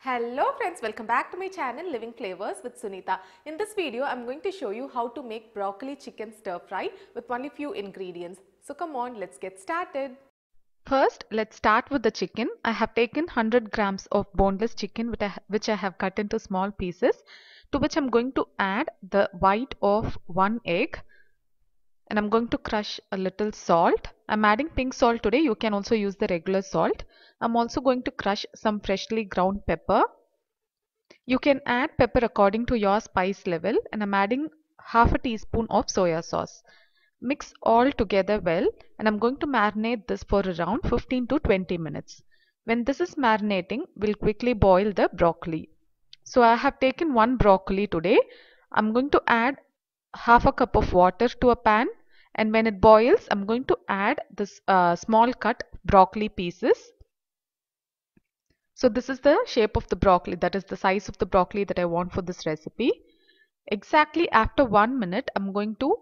Hello friends, welcome back to my channel Living Flavors with Sunitha. In this video, I am going to show you how to make broccoli chicken stir fry with only few ingredients. So come on, let's get started. First, let's start with the chicken. I have taken 100 grams of boneless chicken which I have cut into small pieces, to which I am going to add the white of one egg. And I'm going to crush a little salt. I'm adding pink salt today. You can also use the regular salt. I'm also going to crush some freshly ground pepper. You can add pepper according to your spice level, and I'm adding half a teaspoon of soya sauce. Mix all together well, and I'm going to marinate this for around 15 to 20 minutes. When this is marinating, we'll quickly boil the broccoli. So I have taken one broccoli today. I'm going to add half a cup of water to a pan, and when it boils, I'm going to add this small cut broccoli pieces. So this is the shape of the broccoli, that is the size of the broccoli that I want for this recipe. Exactly after 1 minute, I'm going to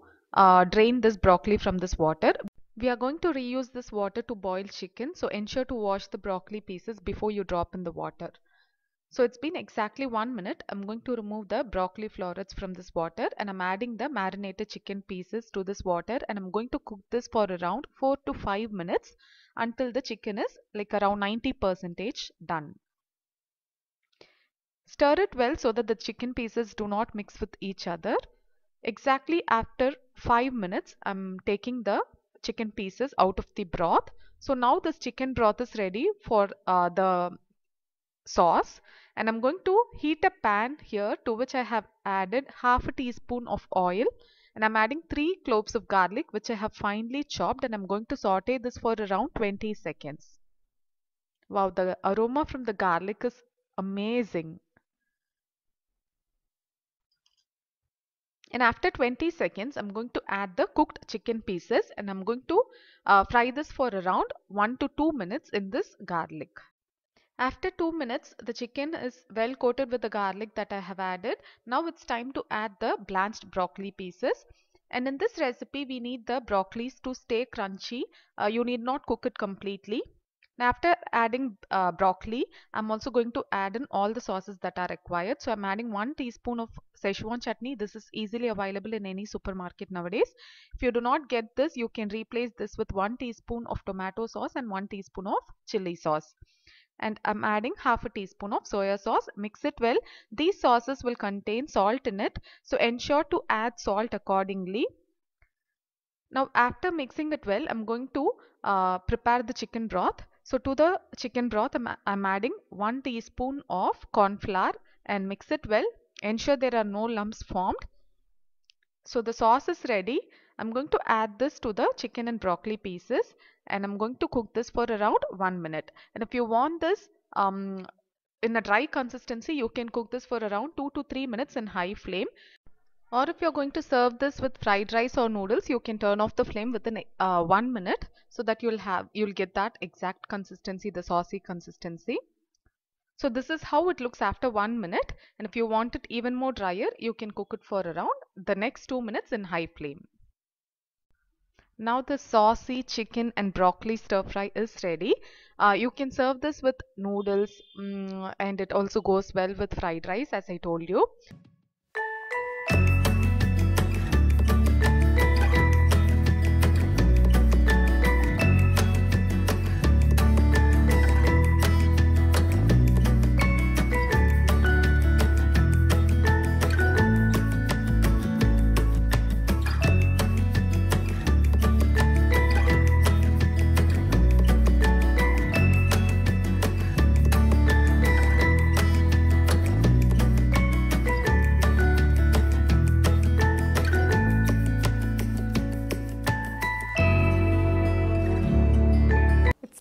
drain this broccoli from this water. We are going to reuse this water to boil chicken, so ensure to wash the broccoli pieces before you drop in the water. So it's been exactly 1 minute. I'm going to remove the broccoli florets from this water, and I'm adding the marinated chicken pieces to this water, and I'm going to cook this for around 4 to 5 minutes until the chicken is like around 90% done. Stir it well so that the chicken pieces do not mix with each other. Exactly after 5 minutes, I'm taking the chicken pieces out of the broth. So now this chicken broth is ready for the sauce, and I'm going to heat a pan here, to which I have added half a teaspoon of oil, and I'm adding 3 cloves of garlic which I have finely chopped, and I'm going to saute this for around 20 seconds. Wow, the aroma from the garlic is amazing. And after 20 seconds, I'm going to add the cooked chicken pieces, and I'm going to fry this for around 1 to 2 minutes in this garlic. After 2 minutes, the chicken is well coated with the garlic that I have added. Now it's time to add the blanched broccoli pieces. And in this recipe, we need the broccolis to stay crunchy. You need not cook it completely. Now after adding broccoli, I'm also going to add in all the sauces that are required. So I'm adding 1 teaspoon of schezwan chutney. This is easily available in any supermarket nowadays. If you do not get this, you can replace this with 1 teaspoon of tomato sauce and 1 teaspoon of chili sauce. And I'm adding half a teaspoon of soya sauce. Mix it well. These sauces will contain salt in it, so ensure to add salt accordingly. Now after mixing it well, I'm going to prepare the chicken broth. So to the chicken broth, I'm adding 1 teaspoon of corn flour and mix it well. Ensure there are no lumps formed. So the sauce is ready. I'm going to add this to the chicken and broccoli pieces, and I'm going to cook this for around 1 minute. And if you want this in a dry consistency, you can cook this for around 2 to 3 minutes in high flame. Or if you're going to serve this with fried rice or noodles, you can turn off the flame within 1 minute, so that you'll get that exact consistency, the saucy consistency. So this is how it looks after 1 minute, and if you want it even more drier, you can cook it for around the next 2 minutes in high flame. Now the saucy chicken and broccoli stir fry is ready. You can serve this with noodles, and it also goes well with fried rice, as I told you.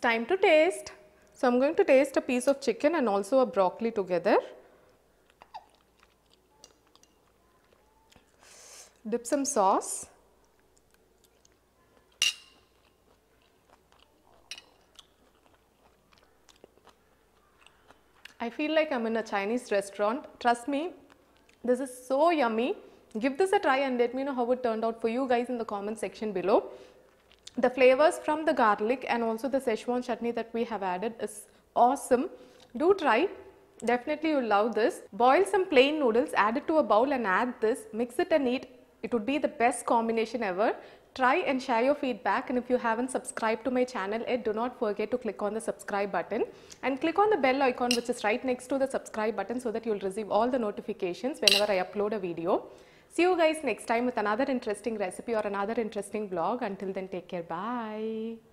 Time to taste. So I'm going to taste a piece of chicken and also a broccoli together. Dip some sauce. I feel like I'm in a Chinese restaurant. Trust me, this is so yummy. Give this a try and let me know how it turned out for you guys in the comment section below. The flavors from the garlic and also the Szechuan chutney that we have added is awesome. Do try. Definitely you'll love this. Boil some plain noodles, add it to a bowl and add this, mix it and eat. It would be the best combination ever. Try and share your feedback, and if you haven't subscribed to my channel yet, do not forget to click on the subscribe button and click on the bell icon which is right next to the subscribe button so that you'll receive all the notifications whenever I upload a video. See you guys next time with another interesting recipe or another interesting vlog. Until then, take care. Bye.